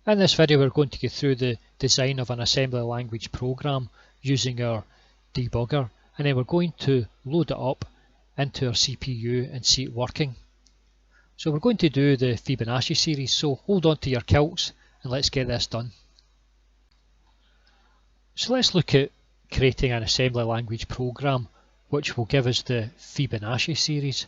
In this video we're going to go through the design of an assembly language program using our debugger, and then we're going to load it up into our CPU and see it working. So we're going to do the Fibonacci series, so hold on to your kilts and let's get this done. So let's look at creating an assembly language program which will give us the Fibonacci series.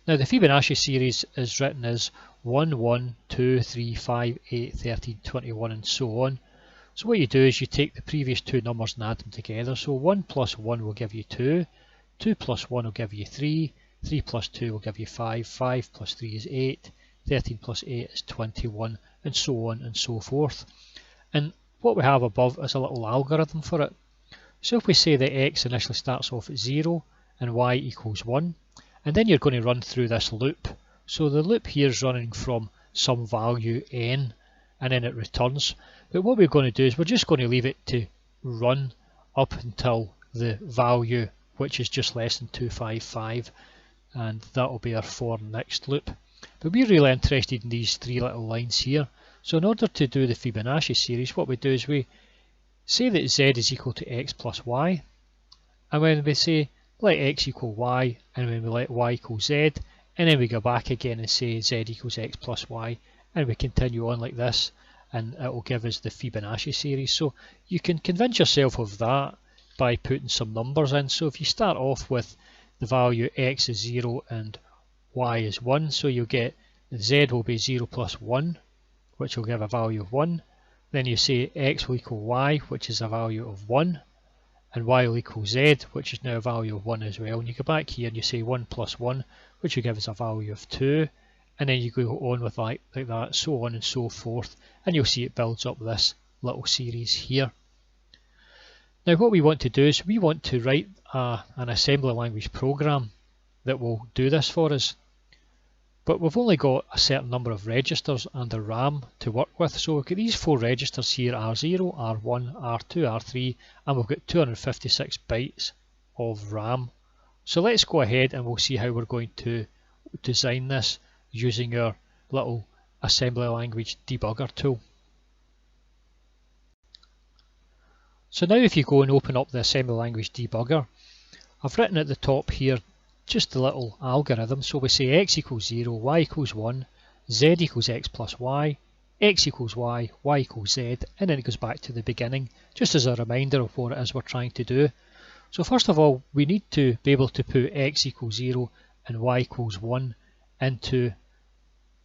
Now the Fibonacci series is written as 1, 1, 2, 3, 5, 8, 13, 21 and so on. So what you do is you take the previous two numbers and add them together. So 1 plus 1 will give you 2, 2 plus 1 will give you 3, 3 plus 2 will give you 5, 5 plus 3 is 8, 13 plus 8 is 21 and so on and so forth. And what we have above is a little algorithm for it. So if we say that x initially starts off at 0 and y equals 1, and then you're going to run through this loop. So the loop here is running from some value n and then it returns. But what we're going to do is we're just going to leave it to run up until the value which is just less than 255, and that will be our for next loop. But we're really interested in these three little lines here. So in order to do the Fibonacci series, what we do is we say that z is equal to x plus y, and when we say let x equal y, and when we let y equal z, and then we go back again and say z equals x plus y, and we continue on like this, and it will give us the Fibonacci series. So you can convince yourself of that by putting some numbers in. So if you start off with the value x is 0 and y is 1, so you'll get z will be 0 plus 1, which will give a value of 1. Then you say x will equal y, which is a value of 1, and y will equal z, which is now a value of 1 as well. And you go back here and you say 1 plus 1, which will give us a value of 2, and then you go on with like that, so on and so forth, and you'll see it builds up this little series here. Now what we want to do is we want to write an assembly language program that will do this for us. But we've only got a certain number of registers and a RAM to work with. So we've got these four registers here, R0, R1, R2, R3, and we've got 256 bytes of RAM. So let's go ahead and we'll see how we're going to design this using our little assembly language debugger tool. So now if you go and open up the assembly language debugger, I've written at the top here just a little algorithm. So we say x equals 0, y equals 1, z equals x plus y, x equals y, y equals z, and then it goes back to the beginning, just as a reminder of what it is we're trying to do. So first of all, we need to be able to put x equals 0 and y equals 1 into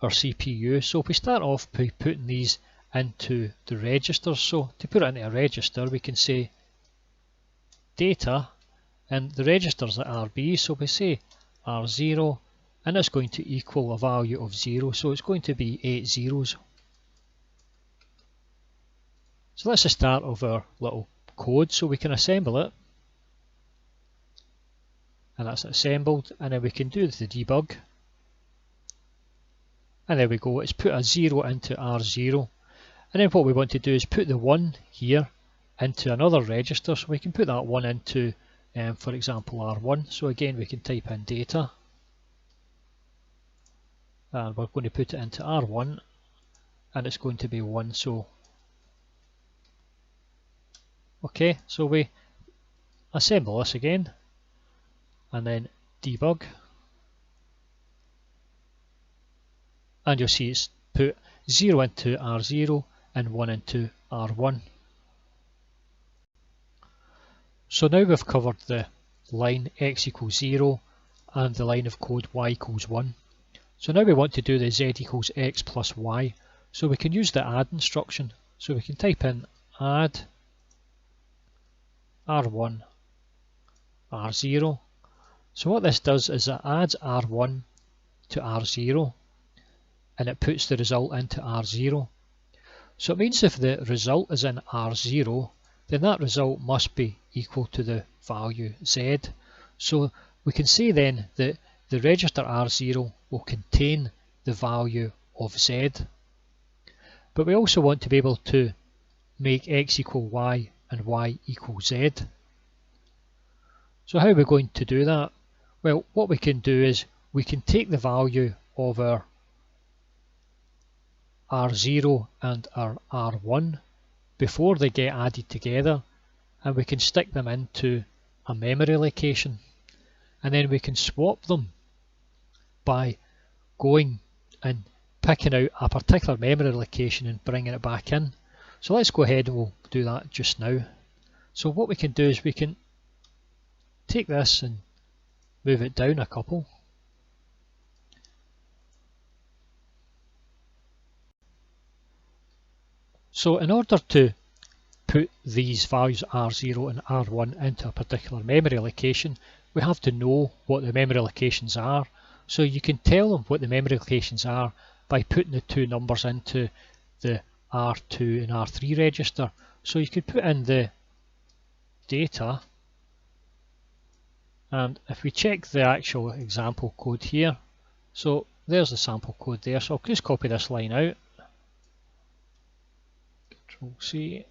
our CPU. So if we start off by putting these into the registers, so to put it into a register we can say data, and the registers at RB, so we say R0, and it's going to equal a value of 0, so it's going to be 8 zeros. So that's the start of our little code, so we can assemble it, and that's assembled, and then we can do the debug, and there we go, it's put a 0 into R0, and then what we want to do is put the 1 here into another register, so we can put that 1 into for example R1, so again we can type in data, and we're going to put it into R1, and it's going to be 1, so okay, so we assemble this again, and then debug, and you'll see it's put 0 into R0 and 1 into R1. So now we've covered the line x equals 0 and the line of code y equals 1. So now we want to do the z equals x plus y. So we can use the add instruction. So we can type in add R1 R0. So what this does is it adds R1 to R0 and it puts the result into R0. So it means if the result is in R0, then that result must be equal to the value z. So we can say then that the register R0 will contain the value of z. But we also want to be able to make x equal y and y equal z. So how are we going to do that? Well, what we can do is we can take the value of our R0 and our R1 before they get added together, and we can stick them into a memory location, and then we can swap them by going and picking out a particular memory location and bringing it back in. So let's go ahead and we'll do that just now. So what we can do is we can take this and move it down a couple. So in order to put these values R0 and R1 into a particular memory location, we have to know what the memory locations are. So you can tell them what the memory locations are by putting the two numbers into the R2 and R3 register. So you could put in the data, and if we check the actual example code here, so there's the sample code there. So I'll just copy this line out, Control C,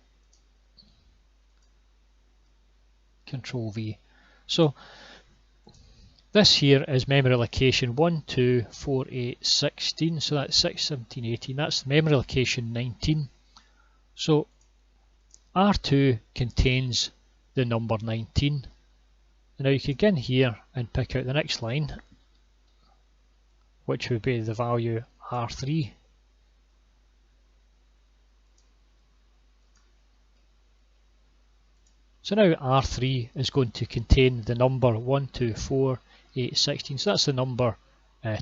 Control V. So this here is memory location 1, 2, 4, 8, 16, so that's 6, 17, 18, that's memory location 19. So R2 contains the number 19. And now you can go in here and pick out the next line, which would be the value R3. So now R3 is going to contain the number 1, 2, 4, 8, 16, so that's the number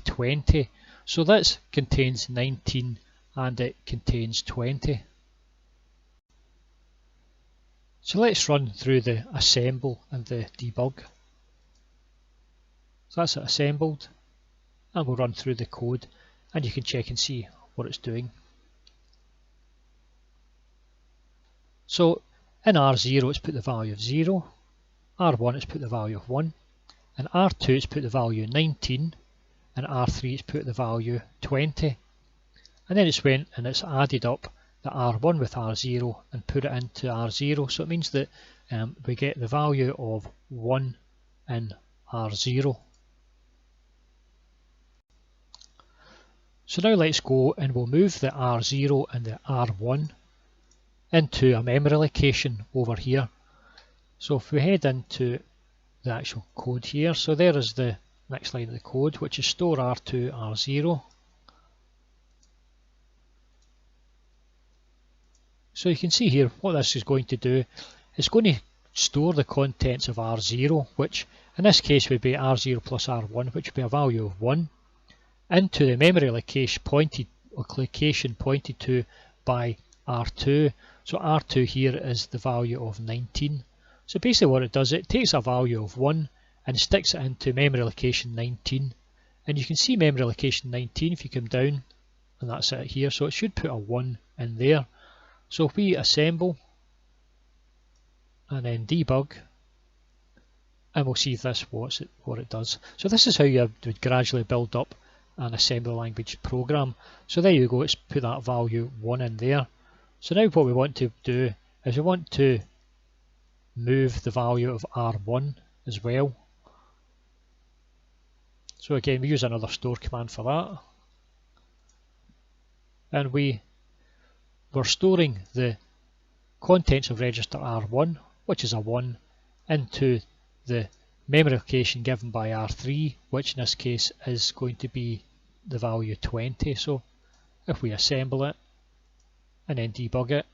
20. So this contains 19 and it contains 20. So let's run through the assemble and the debug. So that's it assembled, and we'll run through the code and you can check and see what it's doing. So in R0 it's put the value of 0, R1 it's put the value of 1, and R2 it's put the value 19, and R3 it's put the value 20. And then it's went and it's added up the R1 with R0 and put it into R0, so it means that we get the value of 1 in R0. So now let's go and we'll move the R0 and the R1 into a memory location over here. So if we head into the actual code here, so there is the next line of the code, which is store R2 R0. So you can see here what this is going to do. It's going to store the contents of R0, which in this case would be R0 plus R1, which would be a value of 1, into the memory location pointed to by R2. So R2 here is the value of 19. So basically what it does, it takes a value of 1 and sticks it into memory location 19. And you can see memory location 19 if you come down, and that's it here. So it should put a 1 in there. So if we assemble and then debug, and we'll see if this what it does. So this is how you would gradually build up an assembly language program. So there you go, it's put that value 1 in there. So now what we want to do is we want to move the value of R1 as well. So again, we use another store command for that. And we're storing the contents of register R1, which is a 1, into the memory location given by R3, which in this case is going to be the value 20. So if we assemble it and then debug it,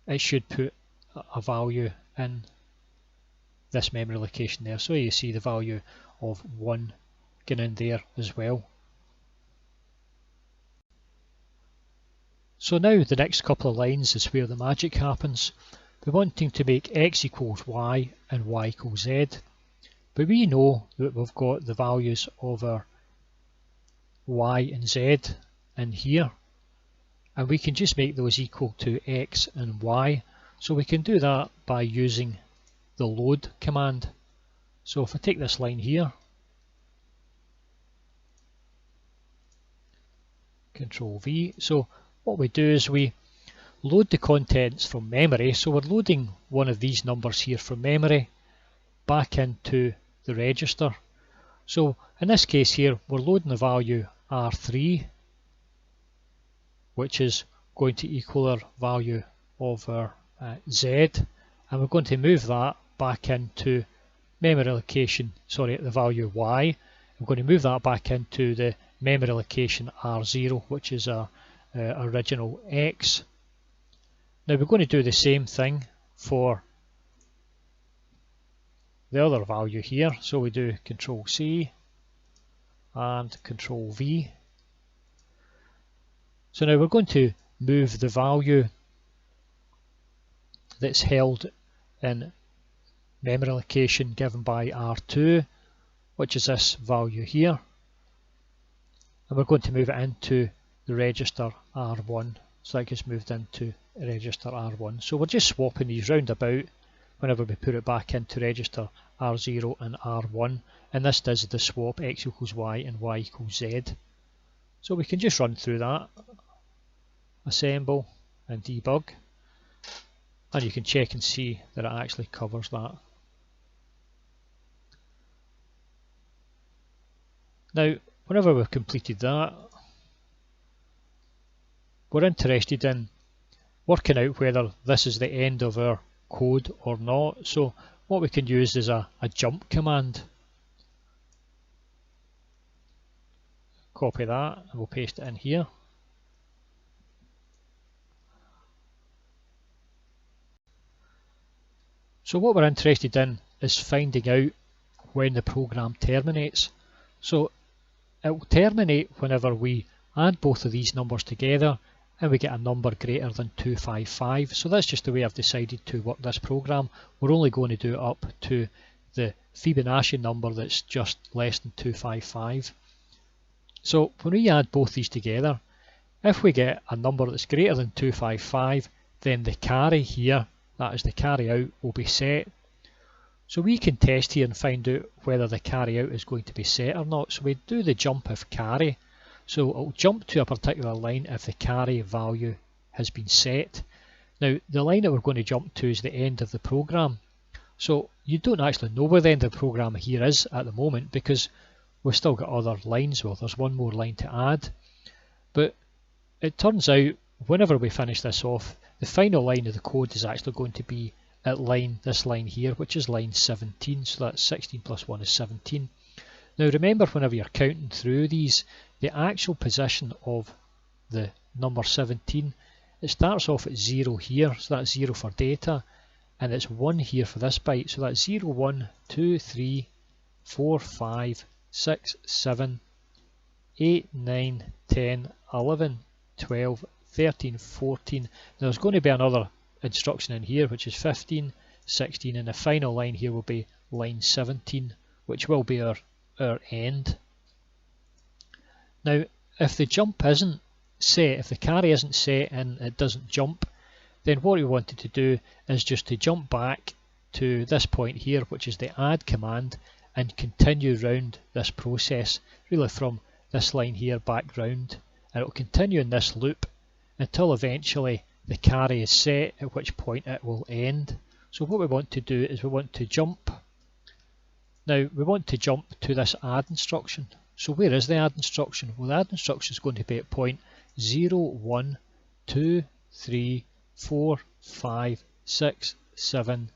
it should put a value in this memory location there. So you see the value of 1 going in there as well. So now the next couple of lines is where the magic happens. We're wanting to make x equals y and y equals z, but we know that we've got the values of our y and z in here, and we can just make those equal to x and y. So we can do that by using the load command. So if I take this line here, Control V, so what we do is we load the contents from memory. So we're loading one of these numbers here from memory back into the register. So in this case here, we're loading the value R3 which is going to equal our value of our Z, and we're going to move that back into memory location, sorry, the value Y. I'm going to move that back into the memory location R0, which is our original X. Now we're going to do the same thing for the other value here, so we do Control C and Control V. So now we're going to move the value that's held in memory location given by R2, which is this value here, and we're going to move it into the register R1, so that gets moved into register R1. So we're just swapping these round about whenever we put it back into register R0 and R1, and this does the swap X equals Y and Y equals Z. So we can just run through that, assemble and debug, and you can check and see that it actually covers that. Now, whenever we've completed that, we're interested in working out whether this is the end of our code or not. So what we can use is a jump command. Copy that and we'll paste it in here. So what we're interested in is finding out when the program terminates. So it will terminate whenever we add both of these numbers together and we get a number greater than 255. So that's just the way I've decided to work this program. We're only going to do it up to the Fibonacci number that's just less than 255. So when we add both these together, if we get a number that's greater than 255, then the carry here, that is the carry out, will be set. So we can test here and find out whether the carry out is going to be set or not. So we do the jump if carry. So it'll jump to a particular line if the carry value has been set. Now the line that we're going to jump to is the end of the program. So you don't actually know where the end of the program here is at the moment because we've still got other lines. Well, there's one more line to add. But it turns out whenever we finish this off, the final line of the code is actually going to be at this line here, which is line 17. So that's 16 plus 1 is 17. Now remember, whenever you're counting through these, the actual position of the number 17, it starts off at 0 here, so that's 0 for data, and it's 1 here for this byte, so that's 0, 1, 2, 3, 4, 5, 6, 7, 8, 9, 10, 11, 12, 13, 14. Now there's going to be another instruction in here which is 15, 16, and the final line here will be line 17, which will be our end. Now if the jump isn't set, if the carry isn't set and it doesn't jump, then what we wanted to do is just to jump back to this point here, which is the add command, and continue round this process, really from this line here back round, and it will continue in this loop until eventually the carry is set, at which point it will end. So what we want to do is we want to jump. Now we want to jump to this add instruction. So where is the add instruction? Well, the add instruction is going to be at point 0, 1, 2, 3, 4, 5, 6, 7,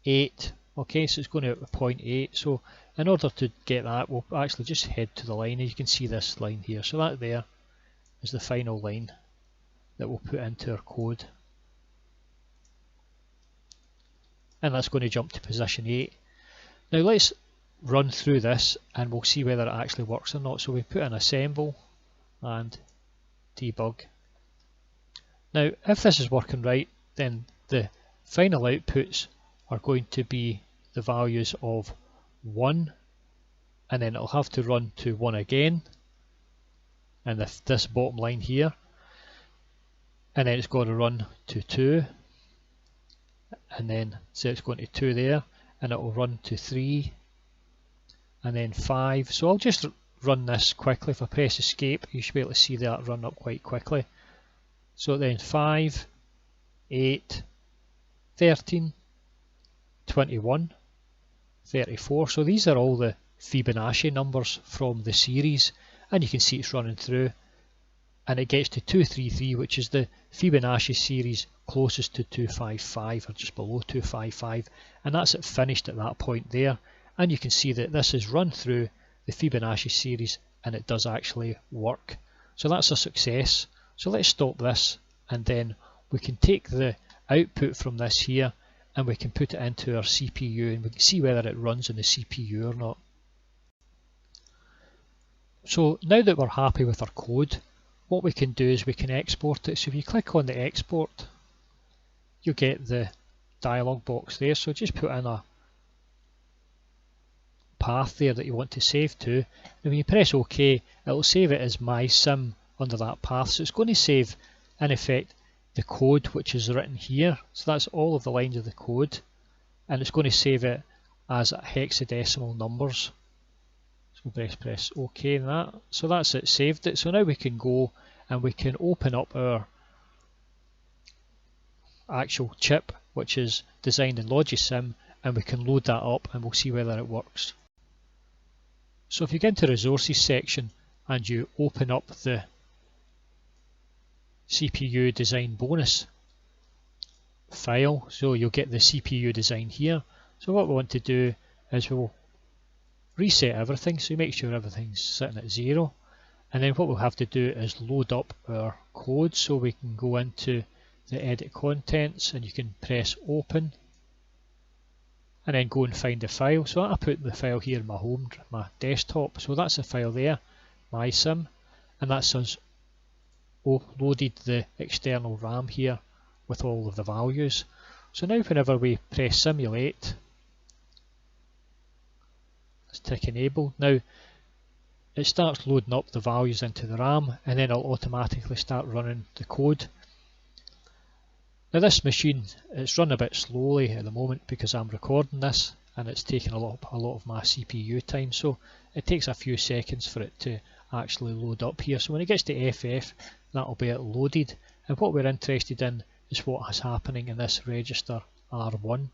8. Okay, so it's going to at point 8. So in order to get that, we'll actually just head to the line, and you can see this line here. So that there is the final line that we'll put into our code. And that's going to jump to position 8. Now let's run through this and we'll see whether it actually works or not. So we put in assemble and debug. Now if this is working right, then the final outputs are going to be the values of 1, and then it'll have to run to 1 again, and this bottom line here, and then it's going to run to 2, and then so it's going to 2 there, and it will run to 3, and then 5. So I'll just run this quickly. If I press escape, you should be able to see that run up quite quickly. So then 5, 8, 13, 21, 34. So these are all the Fibonacci numbers from the series, and you can see it's running through. and it gets to 233, which is the Fibonacci series closest to 255 or just below 255, and that's it finished at that point there. And you can see that this is run through the Fibonacci series and it does actually work. So that's a success. So let's stop this, and then we can take the output from this here and we can put it into our CPU and we can see whether it runs on the CPU or not. So now that we're happy with our code, what we can do is we can export it. So if you click on the export, you'll get the dialog box there. So just put in a path there that you want to save to, and when you press OK, it will save it as MySim under that path. So it's going to save in effect the code which is written here. So that's all of the lines of the code, and it's going to save it as hexadecimal numbers. So press OK and that. So that's it, saved it. So now we can go and we can open up our actual chip which is designed in Logisim, and we can load that up and we'll see whether it works. So if you get into resources section and you open up the CPU design bonus file, so you'll get the CPU design here. So what we want to do is we'll reset everything, so make sure everything's sitting at 0, and then what we'll have to do is load up our code. So we can go into the edit contents and you can press open and then go and find the file. So I put the file here in my desktop, so that's the file there, MySim, and that's us loaded the external RAM here with all of the values. So now whenever we press simulate, let's tick enable. Now it starts loading up the values into the RAM, and then it'll automatically start running the code. Now this machine, it's run a bit slowly at the moment because I'm recording this and it's taking a lot of my CPU time, so it takes a few seconds for it to actually load up here. So when it gets to FF, that'll be it loaded, and what we're interested in is what is happening in this register R1.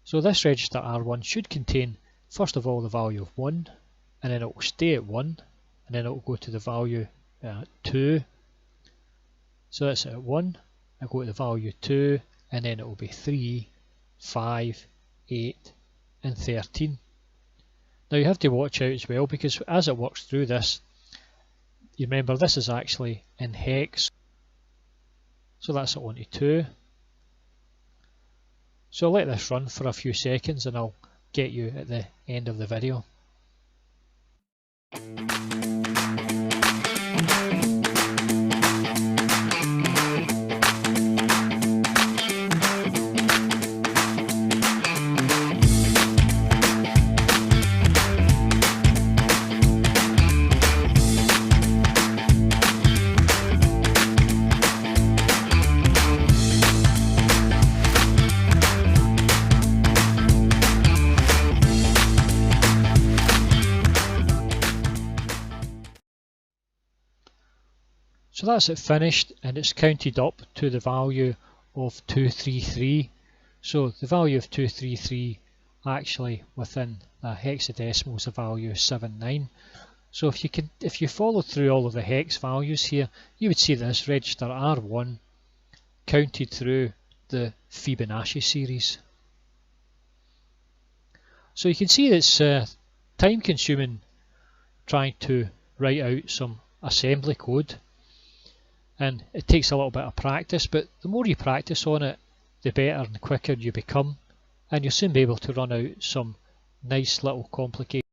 So this register R1 should contain first of all the value of 1, and then it will stay at 1, and then it will go to the value 2. So that's at 1, I go to the value 2, and then it will be 3, 5, 8 and 13. Now you have to watch out as well, because as it works through this, you remember this is actually in hex, so that's at 1 to 2. So I'll let this run for a few seconds and I'll get you at the end of the video. So that's it finished, and it's counted up to the value of 233. So the value of 233 actually within the hexadecimal is a value of 79. So if you follow through all of the hex values here, you would see this register R1 counted through the Fibonacci series. So you can see it's time consuming trying to write out some assembly code, and it takes a little bit of practice, but the more you practice on it, the better and quicker you become, and you'll soon be able to run out some nice little complicated